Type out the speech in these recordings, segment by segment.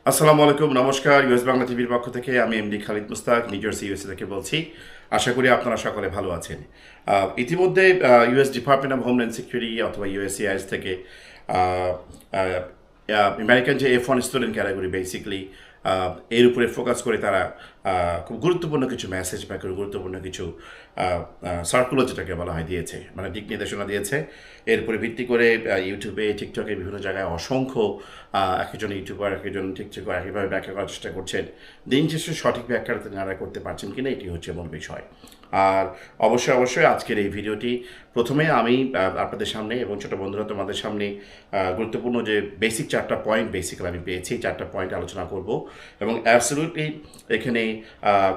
আসসালামু আলাইকুম, নমস্কার। ইউএস বাংলা টিভির পক্ষ থেকে আমি MD Khalid Mustaq New Jersey USA থেকে বলছি। আশা করি আপনারা সকলে ভালো আছেন। ইতিমধ্যে US Department of Homeland Security অথবা ইউএসসিআইএস থেকে আমেরিকান যে F1 স্টুডেন্ট ক্যাটাগরি বেসিক্যালি এর উপরে ফোকাস করে তারা খুব গুরুত্বপূর্ণ কিছু মেসেজ বা গুরুত্বপূর্ণ কিছু সার্কুলার যেটাকে বলা হয় দিয়েছে, মানে দিক নির্দেশনা দিয়েছে। এর উপরে ভিত্তি করে ইউটিউবে, টিকটকে বিভিন্ন জায়গায় অসংখ্য একজন ইউটিউবার, একজন টিকটকার একইভাবে ব্যাখ্যা করার চেষ্টা করছেন। দিন শেষে সঠিক ব্যাখ্যাটা তারা করতে পারছেন কিনা, এটি হচ্ছে মূল বিষয়। আর অবশ্যই আজকের এই ভিডিওটি প্রথমে আমি আপনাদের সামনে এবং ছোটো বন্ধুরা তোমাদের সামনে গুরুত্বপূর্ণ যে বেসিক 4টা পয়েন্ট বেসিক্যালি আমি পেয়েছি, 4টা পয়েন্ট আলোচনা করব। এবং অ্যাবসলিউটলি এখানে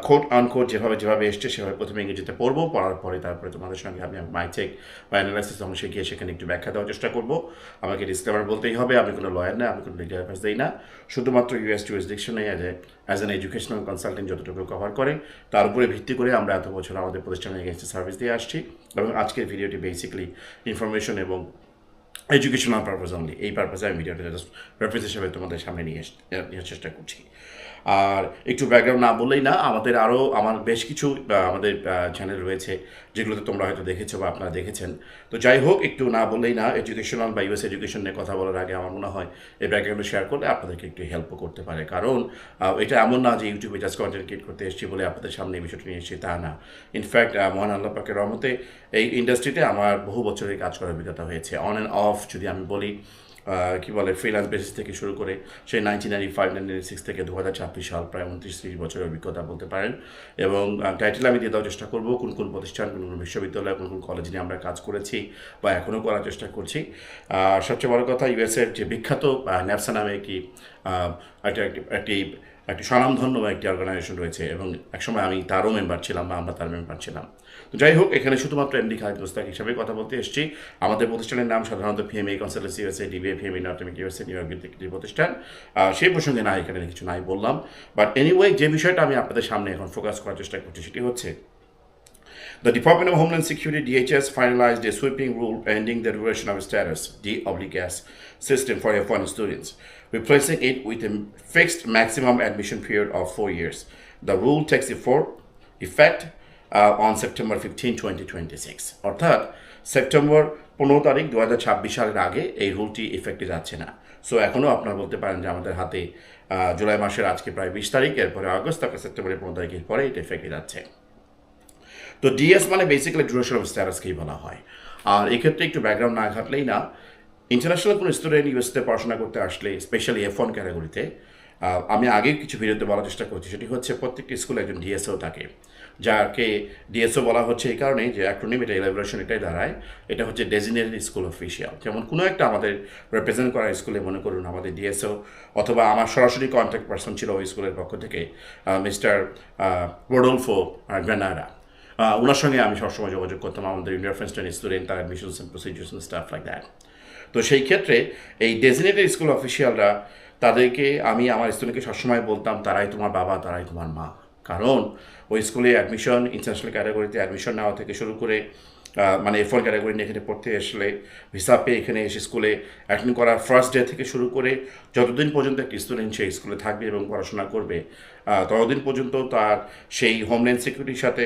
কোট আনকোট যেভাবে এসছে সেভাবে প্রথমে ইংরেজিতে পড়বো, পড়ার পরে তারপরে তোমাদের সঙ্গে আমি মাই চেক বা অ্যানালাইসিস অংশে গিয়ে সেখানে একটু ব্যাখ্যা দেওয়ার চেষ্টা করব। আমাকে ডিসক্লেমার বলতেই হবে, আমি কোনো লয়ার না, আমি কোনো লিগাল অ্যাডভাইস দিই না। শুধুমাত্র ইউএস জুরিসডিকশনে অ্যাজ অ্যান এডুকেশনাল কনসালটেন্ট যতটুকু কভার করে তার উপরে ভিত্তি করে আমরা এত বছর আমাদের প্রতিষ্ঠানে এগেন্সে সার্ভিস দিয়ে আসছি। এবং আজকের ভিডিওটি বেসিক্যালি ইনফরমেশন এবং এডুকেশনাল পারপাস অনলি, এই পারপাসে আমি ভিডিওটা জাস্ট রেফারেন্স হিসেবে তোমাদের সামনে নিয়ে চেষ্টা করছি। আর একটু ব্যাকগ্রাউন্ড না বললেই না, আমার বেশ কিছু আমাদের চ্যানেল রয়েছে যেগুলোতে তোমরা হয়তো দেখেছো বা আপনারা দেখেছেন। তো যাই হোক, একটু না বললেই না, এডুকেশনাল বা ইউএস এডুকেশন নিয়ে কথা বলার আগে আমার মনে হয় এই ব্যাকগ্রাউন্ডে শেয়ার করলে আপনাদেরকে একটু হেল্পও করতে পারে। কারণ এটা এমন না যে ইউটিউবে জাস্ট কন্টেন্ট ক্রিয়েট করতে এসেছি বলে আপনাদের সামনে এই বিষয়টা নিয়ে এসেছি, তা না। ইনফ্যাক্ট মহান আল্লাহ পাকের রহমতে এই ইন্ডাস্ট্রিতে আমার বহু বছরের কাজ করার অভিজ্ঞতা হয়েছে, অন অ্যান্ড অফ যদি আমি বলি। কী বলে, ফ্রিল্যান্স বেসিস থেকে শুরু করে সেই 1995-1996 থেকে 2026 সাল, প্রায় 29-30 বছরের অভিজ্ঞতা বলতে পারেন। এবং টাইটেল আমি দিয়ে দেওয়ার চেষ্টা করবো কোন কোন প্রতিষ্ঠান, কোন কোন বিশ্ববিদ্যালয়, কোন কোন কলেজে নিয়ে আমরা কাজ করেছি বা এখনও করার চেষ্টা করছি। সবচেয়ে বড় কথা, ইউএসের যে বিখ্যাত ন্যাপসা নামে একটি স্বনামধন্য একটি অর্গানাইজেশন রয়েছে, এবং একসময় আমি তারও মেম্বার ছিলাম বা আমরা তার মেম্বার ছিলাম। তো যাই হোক, এখানে শুধুমাত্র এমডি খালিদ মুস্তাক হিসাবে কথা বলতে এসেছি। আমাদের প্রতিষ্ঠানের নাম সাধারণত পিএমএ consultancy USA, DBA পিএমএ নটমিক USA, new York ভিত্তিক একটি প্রতিষ্ঠান। সেই প্রসঙ্গে না, এখানে কিছু নাই বললাম। বাট এনিওয়ে, যে বিষয়টা আমি আপনাদের সামনে এখন ফোকাস করার চেষ্টা করছি সেটি হচ্ছে the Department of Homeland Security (DHS) finalized a sweeping rule ending the duration of status (D/S) system for F1 students, replacing it with a fixed maximum admission period of 4 years. The rule takes effect on September 15, 2026. অর্থাৎ September 15 তারিখ 2026 সালের আগে এই রুলটি ইফেক্টে যাচ্ছে না। So এখনও আপনারা বলতে পারেন যে আমাদের হাতে জুলাই মাসের আজকে প্রায় 20 তারিখ, এরপরে আগস্ট, তারপরে সেপ্টেম্বরের 15 তারিখের পরে এটা ইফেক্টে যাচ্ছে। তো ডিএস মানে বেসিক্যালি ডিউরেশন অফ স্ট্যাটাসকেই বলা হয়। আর এক্ষেত্রে একটু ব্যাকগ্রাউন্ড না ঘাটলেই না, ইন্টারন্যাশনাল কোনো স্টুডেন্ট ইউএসতে পড়াশোনা করতে আসলে, স্পেশালি F1 ক্যাটাগরিতে, আমি আগে কিছু ভিডিওতে বলার চেষ্টা করছি, সেটি হচ্ছে প্রত্যেকটি স্কুলে একজন ডিএসও থাকে, যাকে ডিএসও বলা হচ্ছে এই কারণেই যে অ্যাক্রোনিম, এটা এলাবোরেশন এটাই দাঁড়ায়, এটা হচ্ছে ডেজিগনেটেড স্কুল অফিসিয়াল। যেমন কোনো একটা আমাদের রিপ্রেজেন্ট করা স্কুলে মনে করুন আমাদের ডিএসও অথবা আমার সরাসরি কন্ট্যাক্ট পার্সন ছিল ওই স্কুলের পক্ষ থেকে মিস্টার রোডলফো গ্রেনারা। ওনার সঙ্গে আমি সবসময় যোগাযোগ করতাম, আমাদের রেফারেন্স টু স্টুডেন্ট, তার admissions and procedures and staff like that. তো সেই ক্ষেত্রে এই ডেজিগনেটেড স্কুল অফিসিয়ালরা, তাদেরকে আমি আমার স্টুডেন্টকে সবসময় বলতাম তারাই তোমার বাবা, তারাই তোমার মা। কারণ ওই স্কুলে অ্যাডমিশন, ইন্টারন্যাশনাল ক্যাটাগরিতে অ্যাডমিশন নেওয়া থেকে শুরু করে, মানে F1 ক্যাটাগরি নিয়ে এখানে পড়তে আসলে ভিসা পেয়ে এখানে এসে স্কুলে অ্যাটেন্ড করার ফার্স্ট ডে থেকে শুরু করে যতদিন পর্যন্ত একটি স্টুডেন্ট সেই স্কুলে থাকবে এবং পড়াশোনা করবে, ততদিন পর্যন্ত তার সেই হোমল্যান্ড সিকিউরিটির সাথে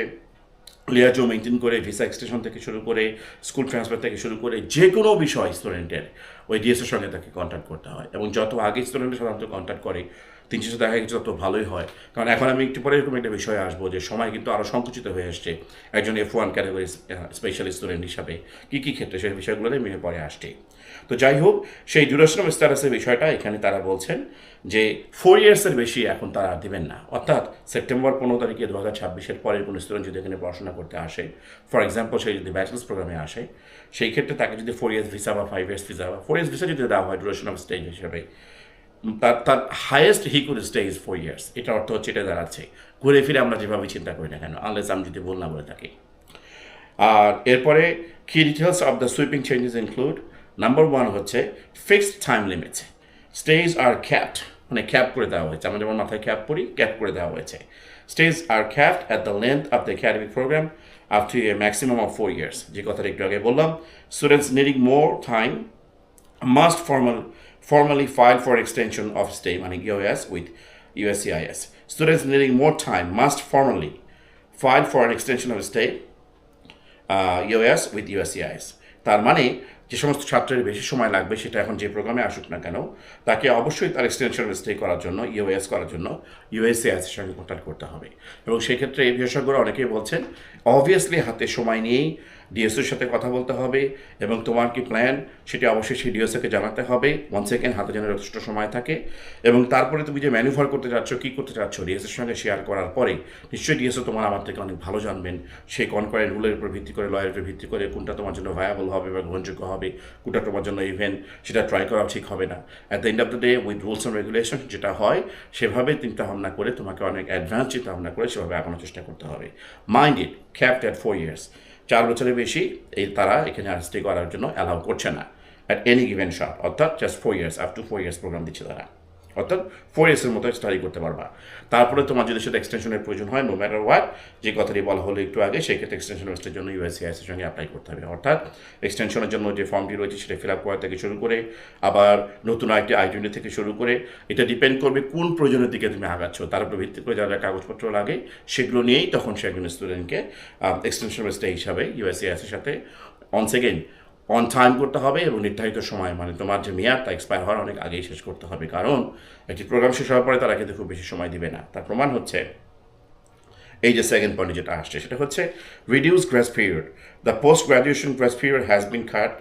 লিয়াজো মেনটেন করে, ভিসা এক্সটেনশন থেকে শুরু করে, স্কুল ট্রান্সফার থেকে শুরু করে যে কোনো বিষয় স্টুডেন্টের ওই ডিএসের সঙ্গে তাকে কন্ট্যাক্ট করতে হয়। এবং যত আগে স্টুডেন্টের সাধারণত কন্ট্যাক্ট করে, দিন শেষে দেখা গেছে তত ভালোই হয়। কারণ এখন আমি একটু পরে এরকম একটা বিষয়ে আসবো যে সময় কিন্তু আরও সংকুচিত হয়ে আসছে একজন F1 ক্যাটাগরি স্পেশাল স্টুডেন্ট হিসাবে কী কী ক্ষেত্রে, সেই বিষয়গুলো নিয়ে পরে আসছে। তো যাই হোক, সেই ডিউরেশন অফ স্ট্যাটাসের বিষয়টা এখানে তারা বলছেন যে 4 ইয়ার্সের বেশি এখন তারা দেবেন না। অর্থাৎ সেপ্টেম্বর 15 তারিখে 2026-এর পরের কোনো স্টুডেন্ট যদি এখানে পড়াশোনা করতে আসে, ফর এক্সাম্পল সে যদি ব্যাচেলার্স প্রোগ্রামে আসে, সেই ক্ষেত্রে তাকে যদি 4 ইয়ার্স ভিসা বা 5 ইয়ার্স ভিসা বা 4 ইয়ার্স ভিসা যদি দেওয়া হয় ডিউরেশন অফ স্টে হিসাবে, তার highest he could stay is 4 years. এটা অর্থ হচ্ছে, এটা দাঁড়াচ্ছে ঘুরে ফিরে আমরা যেভাবে চিন্তা করি না কেন, আনলেস আমি যদি ভুল না বলে থাকি। আর এরপরে কি details of the sweeping changes include, number 1 হচ্ছে fixed time limits. Stage are ক্যাপড, মানে ক্যাপ করে দেওয়া হয়েছে, আমরা যেমন মাথায় ক্যাপ পরি, ক্যাপ করে দেওয়া হয়েছে। Stays are capped at the length of the academic program up to a maximum of 4 years. যে কথাটা একটু আগে বললাম, students needing more time must formally file for extension of stay, meaning EOS with USCIS. Students needing more time must formally file for an extension of stay, EOS with USCIS. তার মানে যে সমস্ত ছাত্রের বেশি সময় লাগবে সেটা এখন যে প্রোগ্রামে আসুক না কেন তাকে অবশ্যই তার এক্সটেনশন স্টে করার জন্য ইউএস করার জন্য ইউএসসিআইএস এর সঙ্গে কন্ট্যাক্ট করতে হবে এবং সেই ক্ষেত্রে এই বিশেষজ্ঞরা অনেকেই বলছেন অবভিয়াসলি হাতে সময় নিয়েই ডিএসওর সাথে কথা বলতে হবে এবং তোমার কি প্ল্যান সেটি অবশ্যই সেই ডিএসওকে জানাতে হবে ওয়ান সেকেন্ড হাতে যেন যথেষ্ট সময় থাকে এবং তারপরে তুমি যে ম্যানুভার করতে যাচ্ছ কী করতে চাচ্ছ ডিএসওর সঙ্গে শেয়ার করার পরে নিশ্চয়ই ডিএসও তোমার আমার থেকে অনেক ভালো জানবেন সেই কনকোয়ারি রুলের উপর ভিত্তি করে লয়ের উপর ভিত্তি করে কোনটা তোমার জন্য ভায়াবল হবে বা গ্রহণযোগ্য হবে কোনটা তোমার জন্য ইভেন সেটা ট্রাই করা ঠিক হবে না at the end of the day with rules and regulation যেটা হয় সেভাবে চিন্তা ভাবনা করে তোমাকে অনেক অ্যাডভান্স চিন্তা ভাবনা করে সেভাবে আগানোর চেষ্টা করতে হবে মাইন্ড ইট ক্যাপড অ্যাট 4 years 4 বছরের বেশি তারা এখানে আর স্টে করার জন্য অ্যালাউ করছে না অ্যাট এনি গিভেন শট অর্থাৎ just 4 years up to 4 years program দিচ্ছে তারা অর্থাৎ 4 years মতো স্টাডি করতে পারবা তারপরে তোমার যদি সেটা এক্সটেনশনের প্রয়োজন হয় নো ম্যাটার হোয়াট যে কথাটি বলা হলো একটু আগে সেই ক্ষেত্রে এক্সটেনশন ওয়েস্টের জন্য ইউএসসিআইএস এর সঙ্গে অ্যাপ্লাই করতে হবে অর্থাৎ এক্সটেনশনের জন্য যে ফর্মটি রয়েছে সেটা ফিল আপ করা থেকে শুরু করে আবার নতুন আইটি আইডেন্টি থেকে শুরু করে এটা ডিপেন্ড করবে কোন প্রয়োজনের দিকে তুমি আগাচ্ছ তার উপর ভিত্তি করে যা যা কাগজপত্র লাগে সেগুলো নিয়েই তখন সে একজন স্টুডেন্টকে এক্সটেনশন ওয়েস্টে হিসাবে ইউএসসিআইএস এর সাথে অনস এগেইন অন টাইম করতে হবে এবং নির্ধারিত সময় মানে তোমার যে মেয়াদ তা এক্সপায়ার হওয়ার অনেক আগেই শেষ করতে হবে কারণ একটি প্রোগ্রাম শেষ হওয়ার পরে তারা কিন্তু খুব বেশি সময় দিবে না তার প্রমাণ হচ্ছে এই যে সেকেন্ড পয়েন্টে যেটা আসছে সেটা হচ্ছে reduce grace period the post graduation grace period has been cut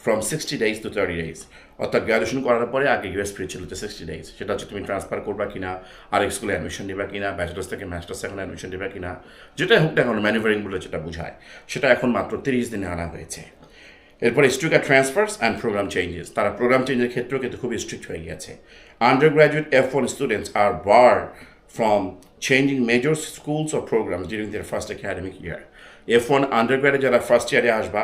from 60 days to 30 days অর্থাৎ গ্র্যাজুয়েশন করার পরে আগে গ্রেস পিরিয়ড ছিল 60 days সেটা হচ্ছে তুমি ট্রান্সফার করবা কিনা আর স্কুলে অ্যাডমিশন নেবা কিনা ব্যাচেলার্স থেকে মাস্টার্স এখন অ্যাডমিশন নেবা কিনা যেটা হোক না এখন ম্যানুভারিং বলে যেটা বোঝায় সেটা এখন মাত্র 30 দিনে আনা হয়েছে এরপরে strict transfers and program changes তারা প্রোগ্রাম চেঞ্জের ক্ষেত্রেও কিন্তু খুব স্ট্রিক্ট হয়ে গিয়েছে undergraduate F1 students are barred from changing major schools or programs during their first academic year F1 আন্ডারগ্রেডে যারা ফার্স্ট ইয়ারে আসবা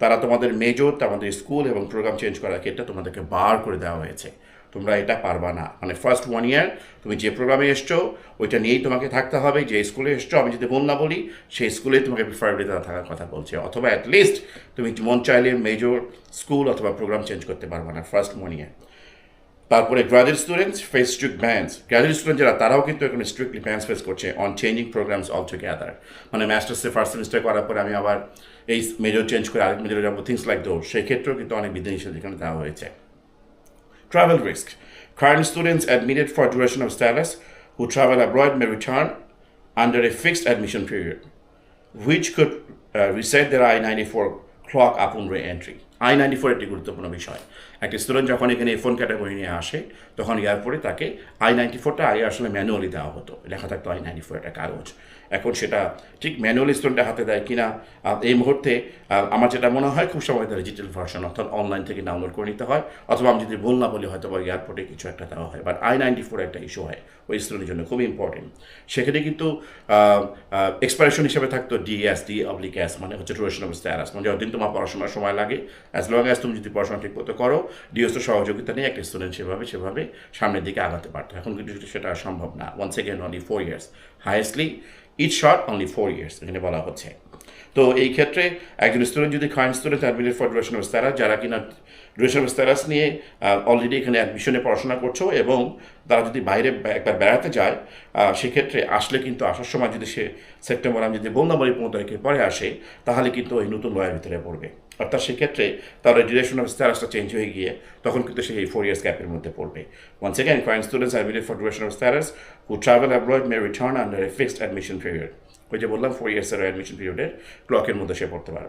তারা তোমাদের মেজর তোমাদের স্কুল এবং প্রোগ্রাম চেঞ্জ করার ক্ষেত্রে তোমাদেরকে বার করে দেওয়া হয়েছে তোমরা এটা পারবা না মানে ফার্স্ট 1 year তুমি যে প্রোগ্রামে এসছো ওইটা নিয়েই তোমাকে থাকতে হবে যে স্কুলে এসছো আমি যদি ভুল না বলি সেই স্কুলেই তোমাকে প্রিফারেবলি তারা থাকার কথা বলছে অথবা অ্যাটলিস্ট তুমি মন চাইলে মেজর স্কুল অথবা প্রোগ্রাম চেঞ্জ করতে পারবা না ফার্স্ট 1 year তারপরে graduate students face strict bans graduate student যারা তারাও কিন্তু এখন স্ট্রিক্টলি ব্যান্স ফেস করছে on changing programs all together মানে মাস্টার্সে ফার্স্ট সেমিস্টার করার পরে আমি আবার এই মেজর চেঞ্জ করে আরেক মেজরে যাবো থিংস লাইক দোজ সেই ক্ষেত্রেও কিন্তু অনেক বিধিনিষেধ এখানে দেওয়া হয়েছে travel risk current students admitted for duration of status who travel abroad may return under a fixed admission period which could reset their I-94 clock upon re-entry I-94 একটি গুরুত্বপূর্ণ বিষয় একটি স্টুডেন্ট যখন এখানে F1 ক্যাটাগরি নিয়ে আসে তখন এয়ারপোর্টে তাকে I-94টা আগে আসলে ম্যানুয়ালি দেওয়া হতো লেখা থাকতো I-94 একটা কাগজ এখন সেটা ঠিক ম্যানুয়ালি স্টুডেন্টের হাতে দেয় কিনা এই মুহূর্তে আমার যেটা মনে হয় খুব সময় তার ডিজিটাল ভার্সন অর্থাৎ অনলাইন থেকে ডাউনলোড করে নিতে হয় অথবা আমি যদি ভুল না বলি হয়তো বা এয়ারপোর্টে কিছু একটা দেওয়া হয় বাট I-94 একটা ইস্যু হয় ওই স্টুডেন্টের জন্য খুব ইম্পর্টেন্ট সেখানে কিন্তু এক্সপারেশন হিসেবে থাকতো DS মানে হচ্ছে ডিউরেশন অফ স্ট্যাটাস মানে যতদিন তোমার পড়াশোনার সময় লাগে অ্যাজ লং অ্যাজ তুমি যদি পড়াশোনা ঠিক মতো করো ডিএসও সহযোগিতা নিয়ে একটা স্টুডেন্ট সেভাবে সামনের দিকে আগাতে পারতো এখন কিন্তু সেটা সম্ভব না once again only 4 years highestly each short only 4 years এখানে বলা হচ্ছে তো এই ক্ষেত্রে একজন স্টুডেন্ট যদি current student admitted for duration of status যারা কিনা ডিউরেশন অফ স্ট্যাটাস নিয়ে অলরেডি এখানে অ্যাডমিশনে পড়াশোনা করছো এবং তারা যদি বাইরে একবার বেড়াতে যায় সেক্ষেত্রে আসলে কিন্তু আসার সময় যদি সে সেপ্টেম্বর আমি যদি বললাম 15 তারিখের পরে আসে তাহলে কিন্তু ওই নতুন লয়ের ভিতরে পড়বে অর্থাৎ সেক্ষেত্রে তার ডিউরেশন অফ স্ট্যাটাসটা চেঞ্জ হয়ে গিয়ে তখন কিন্তু সেই 4 years গ্যাপের মধ্যে পড়বে once again current students admitted for duration of status who travel abroad may return under a fixed admission period ওই যে বললাম 4 years অ্যাডমিশন পিরিয়ডের ক্লকের মধ্যে সে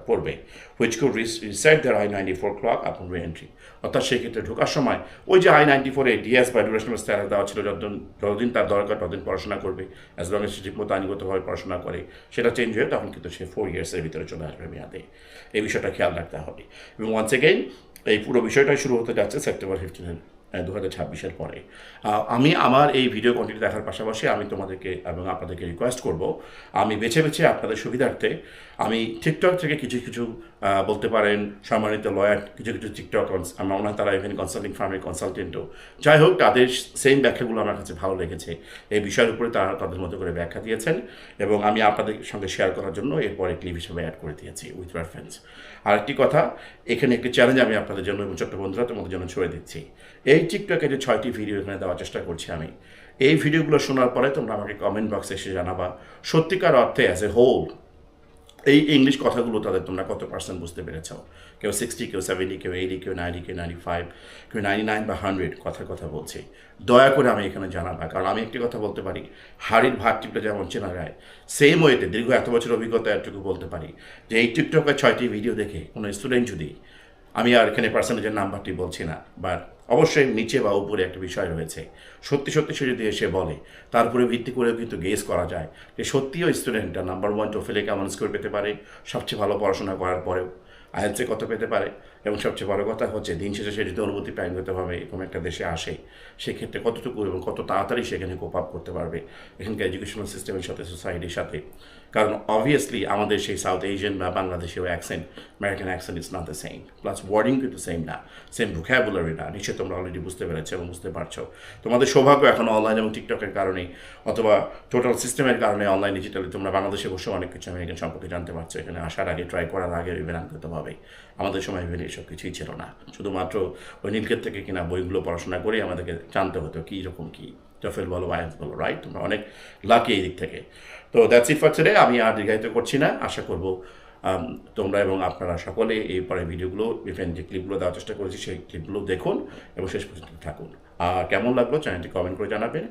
পড়বে which could reset their I-94 clock upon re-entry অর্থাৎ সেক্ষেত্রে ঢোকার সময় ওই যে I-94 ডিএস বা ডিউরেশন অফ স্ট্যাটাস দেওয়া ছিল যতদিন তার দরকার ততদিন পড়াশোনা করবে অ্যাজ লং এজ সে ঠিকমতো আইনগতভাবে পড়াশোনা করে সেটা চেঞ্জ হয়ে তখন কিন্তু সে 4 years ভিতরে চলে আসবে মেয়াদে এই বিষয়টা খেয়াল রাখতে হবে এবং ওয়ান্স এগেইন এই পুরো বিষয়টাই শুরু হতে যাচ্ছে সেপ্টেম্বর 15 2026 পরে আমি আমার এই ভিডিও কন্টেন্ট দেখার পাশাপাশি আমি তোমাদেরকে এবং আপনাদেরকে রিকোয়েস্ট করব আমি বেছে আপনাদের সুবিধার্থে আমি টিকটক থেকে কিছু বলতে পারেন সম্মানিত লয়ার, কিছু কিছু টিকটক আমার মনে হয় তারা ইভেন কনসাল্টিং ফার্মের কনসালটেন্টও। যাই হোক, তাদের সেম ব্যাখ্যাগুলো আমার কাছে ভালো লেগেছে। এই বিষয়ের উপরে তারা তাদের মতো করে ব্যাখ্যা দিয়েছেন এবং আমি আপনাদের সঙ্গে শেয়ার করার জন্য এরপরে ক্লিপ হিসেবে অ্যাড করে দিয়েছি উইথ রেফারেন্স। আরেকটি কথা, এখানে একটি চ্যালেঞ্জ আমি আপনাদের জন্য এবং ছোট্ট বন্ধুরা তোমাদের জন্য ছড়ে দিচ্ছি। এই টিকটকে যে 6টি ভিডিও এখানে দেওয়ার চেষ্টা করছি আমি, এই ভিডিওগুলো শোনার পরে তোমরা আমাকে কমেন্ট বক্সে এসে জানাবা সত্যিকার অর্থে অ্যাজ এ হোল এই ইংলিশ কথাগুলো তাদের তোমরা কত পার্সেন্ট বুঝতে পেরেছ। কেউ 60, কেউ 70, কেউ 80, কেউ 90, কেউ 95, কেউ 99 বা 100 কথা বলছে। দয়া করে আমি এখানে জানাবা, কারণ আমি একটি কথা বলতে পারি, হাড়ির ভাত টিপটা যেমন চেনা যায়, সেম ওয়েতে দীর্ঘ এত বছর অভিজ্ঞতা এটুকু বলতে পারি যে এই টিকটকের 6টি ভিডিও দেখে কোনো স্টুডেন্ট যদি, আমি আর এখানে পার্সেন্টেজের নাম্বারটি বলছি না, বাট অবশ্যই নিচে বা উপরে একটা বিষয় রয়েছে, সত্যি সে যদি এসে বলে, তারপরে ভিত্তি করেও কিন্তু গেস করা যায় যে সত্যিও স্টুডেন্টটা নাম্বার 1 টোফেলে কেমন স্কোর পেতে পারে, সবচেয়ে ভালো পড়াশোনা করার পরেও আইএলসে কত পেতে পারে, এবং সবচেয়ে বড় কথা হচ্ছে দিন শেষে সে যদি অনুমতি প্রাইমগতভাবে এরকম একটা দেশে আসে, সেক্ষেত্রে কতটুকু এবং কত তাড়াতাড়ি সেখানে কোপ আপ করতে পারবে এখানকার এডুকেশনাল সিস্টেমের সাথে, সোসাইটির সাথে। কারণ অবভিয়াসলি আমাদের সেই সাউথ এশিয়ান বা বাংলাদেশীয় accent, American accent is not the same, plus wording কিন্তু সেম না, সেম ভোক্যাবুলারি না, নিশ্চয়ই তোমরা অলরেডি বুঝতে পেরেছো এবং বুঝতে পারছো। তোমাদের সৌভাগ্য এখন অনলাইন এবং টিকটকের কারণে অথবা টোটাল সিস্টেমের কারণে অনলাইন ডিজিটালি তোমরা বাংলাদেশে বসে অনেক কিছু আমেরিকান সম্পর্কে জানতে পারছো এখানে আসার আগে, ট্রাই করার আগে ইভেন আন্তর্গতভাবে। আমাদের সময় ইভেন এসব কিছুই ছিল না, শুধুমাত্র ওই নীলক্ষেত থেকে কিনা বইগুলো পড়াশোনা করেই আমাদেরকে জানতে হতো কী রকম কী, টফেল বলো, আইএলটিএস বলো, রাইট? তোমরা অনেক লাকি এই দিক থেকে। তো দ্যাটস ইট ফর টুডে। আমি আর দীর্ঘায়িত করছি না, আশা করব তোমরা এবং আপনারা সকলে এই পরে ভিডিওগুলো, ইভেন যে ক্লিপগুলো দেওয়ার চেষ্টা করেছি সেই ক্লিপগুলো দেখুন এবং শেষ পর্যন্ত থাকুন। আর কেমন লাগলো চ্যানেলটি কমেন্ট করে জানাবেন।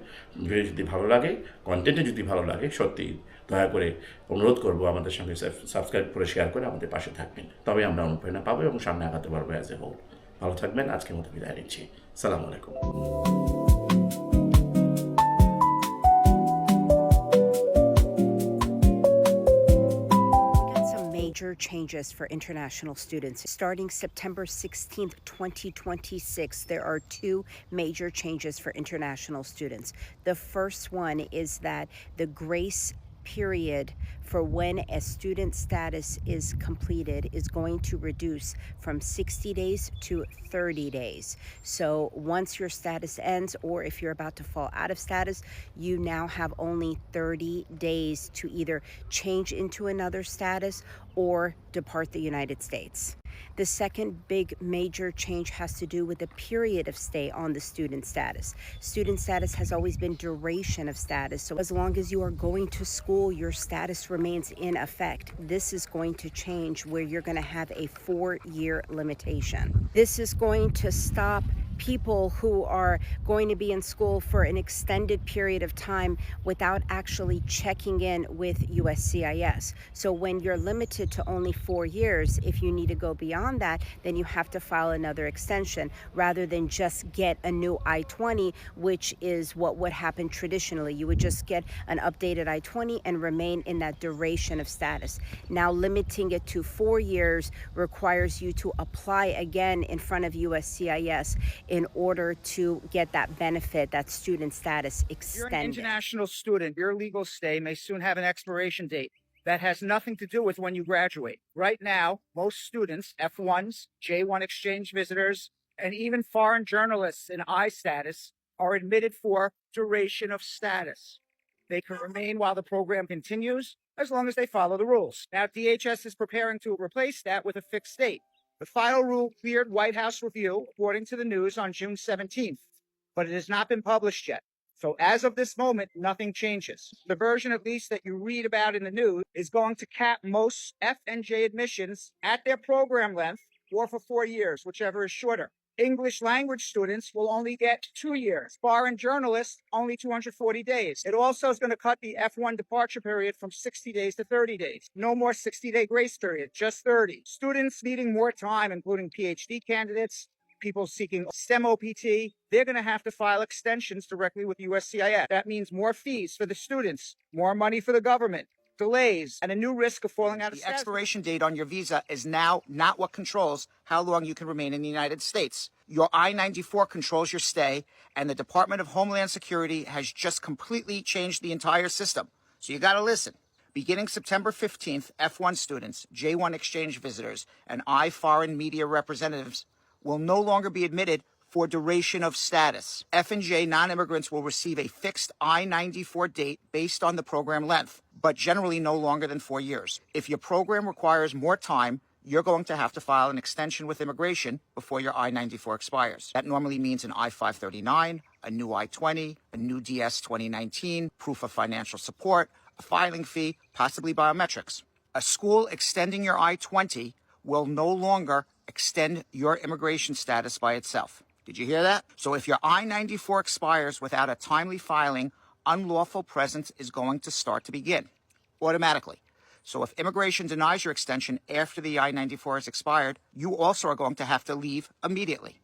ভিডিও যদি ভালো লাগে, কন্টেন্টে যদি ভালো লাগে, সত্যি দয়া করে অনুরোধ করবো আমাদের সঙ্গে সাবস্ক্রাইব করে শেয়ার করে আমাদের পাশে থাকবেন, তবে আমরা অনুপ্রেরণা পাবো এবং সামনে আগাতে পারবো অ্যাজ এ হোল। ভালো থাকবেন, আজকের মতো বিদায় নিচ্ছি। সালামু আলাইকুম। Major changes for international students. Starting September 16th, 2026, there are 2 major changes for international students. The first one is that the grace period for when a student status is completed is going to reduce from 60 days to 30 days. So once your status ends, or if you're about to fall out of status, you now have only 30 days to either change into another status or depart the United States. The second big major change has to do with the period of stay on the student status. Student status has always been duration of status. So as long as you are going to school, your status remains in effect. This is going to change where you're going to have a 4-year limitation. This is going to stop people who are going to be in school for an extended period of time without actually checking in with USCIS. So when you're limited to only 4 years, if you need to go beyond that, then you have to file another extension rather than just get a new I-20, which is what would happen traditionally. You would just get an updated I-20 and remain in that duration of status. Now limiting it to 4 years requires you to apply again in front of USCIS in order to get that benefit, that student status extended. You're an international student. Your legal stay may soon have an expiration date. That has nothing to do with when you graduate. Right now, most students, F1s, J1 exchange visitors, and even foreign journalists in I status are admitted for duration of status. They can remain while the program continues as long as they follow the rules. Now, DHS is preparing to replace that with a fixed date. The final rule cleared White House review, according to the news, on June 17th, but it has not been published yet. So as of this moment, nothing changes. The version, at least, that you read about in the news is going to cap most F and J admissions at their program length or for 4 years, whichever is shorter. English language students will only get 2 years. Foreign journalists, only 240 days. It also is going to cut the F1 departure period from 60 days to 30 days. No more 60-day grace period, just 30. Students needing more time, including PhD candidates, people seeking STEM OPT, they're going to have to file extensions directly with USCIS. That means more fees for the students, more money for the government, delays, and a new risk of falling out of status. The expiration date on your visa is now not what controls how long you can remain in the United States. Your I-94 controls your stay, and the Department of Homeland Security has just completely changed the entire system. So you got to listen. Beginning September 15th, F1 students, J1 exchange visitors, and I-foreign media representatives will no longer be admitted for duration of status. F and J non-immigrants will receive a fixed I-94 date based on the program length, but generally no longer than 4 years. If your program requires more time, you're going to have to file an extension with immigration before your I-94 expires. That normally means an I-539, a new I-20, a new DS 2019, proof of financial support, a filing fee, possibly biometrics. A school extending your I-20 will no longer extend your immigration status by itself. Did you hear that? So if your I-94 expires without a timely filing, unlawful presence is going to start to begin automatically. So if immigration denies your extension after the I-94 has expired, you also are going to have to leave immediately.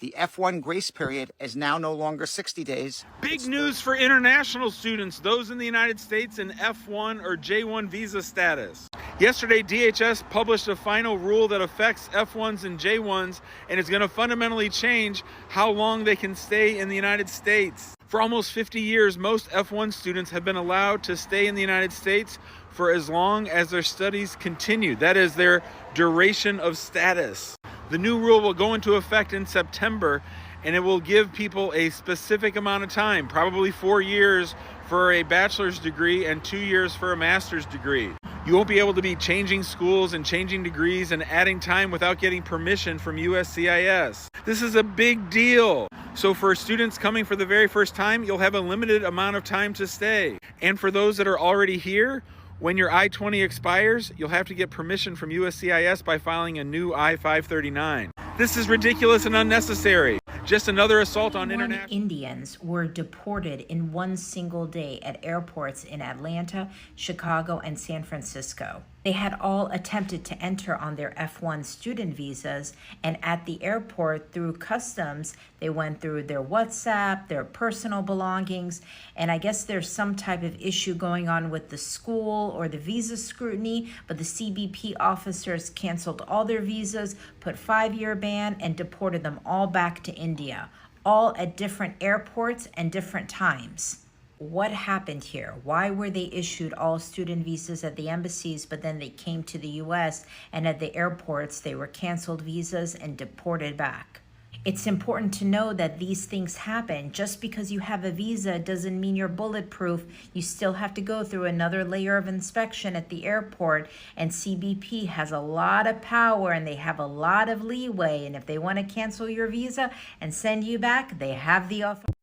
The F1 grace period is now no longer 60 days. Big news for international students, those in the United States in F1 or J1 visa status. Yesterday, DHS published a final rule that affects F1s and J1s, and it's going to fundamentally change how long they can stay in the United States. For almost 50 years, most F1 students have been allowed to stay in the United States for as long as their studies continue. That is their duration of status. The new rule will go into effect in September, and it will give people a specific amount of time, probably 4 years for a bachelor's degree and 2 years for a master's degree. You won't be able to be changing schools and changing degrees and adding time without getting permission from USCIS. This is a big deal. So for students coming for the very first time, you'll have a limited amount of time to stay. And for those that are already here, when your I-20 expires, you'll have to get permission from USCIS by filing a new I-539. This is ridiculous and unnecessary. Just another assault on international... Indians were deported in one single day at airports in Atlanta, Chicago, and San Francisco. They had all attempted to enter on their F1 student visas, and at the airport through customs, they went through their WhatsApp, their personal belongings, and I guess there's some type of issue going on with the school or the visa scrutiny, but the CBP officers canceled all their visas, put 5-year ban, and deported them all back to India, all at different airports and different times. What happened here? Why were they issued all student visas at the embassies, but then they came to the US and at the airports they were canceled visas and deported back? It's important to know that these things happen. Just because you have a visa doesn't mean you're bulletproof. You still have to go through another layer of inspection at the airport, and CBP has a lot of power and they have a lot of leeway, and if they want to cancel your visa and send you back, they have the authority.